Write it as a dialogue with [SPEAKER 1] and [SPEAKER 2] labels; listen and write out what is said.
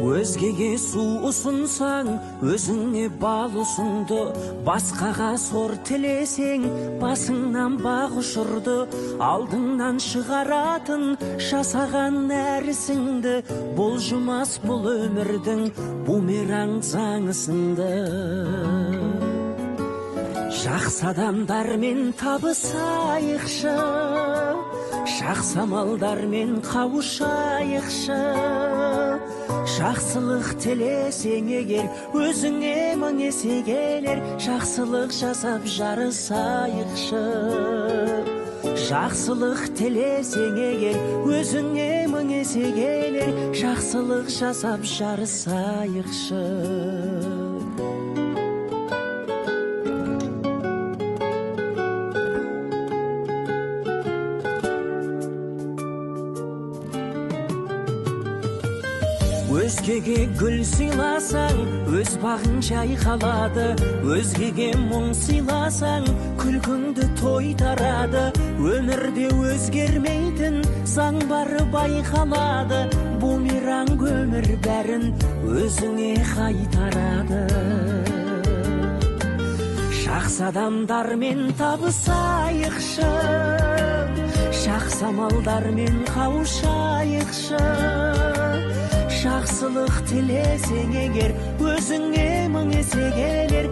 [SPEAKER 1] Өзгеге су ұсынсаң, өзіңе бал ұсынды. Басқаға сор тілесең, басыңнан бақ ұшырды. Алдыңнан шығаратын жасаған нәрісіңді. Бұлжымас бұл өмірдің бумеранг заңы сынды. Жақсы адамдармен табысайықшы, жақсы амалдармен қауышайықшы. Жақсылық тілесең егер, өзіңе мың есе келер. Жақсылық жасап жарысайықшы. Жақсылық тілесең егер, өзіңе мың есе келер. Жақсылық жасап жарысайықшы. Өзгеге гүл сыйласаң, өз бағың жайқалады. Өзгеге мұң сыйласаң, күлкіңді тойтарады. Өмірде өзгермейтін заң бары байқалады. Бумеранг өмір бәрін өзіңе қайтарады. Жақсы адамдармен табысайықшы, жақсы амалдармен қауышайықшы. Жақсылық тілесең егер, өзіңе мың есе келер.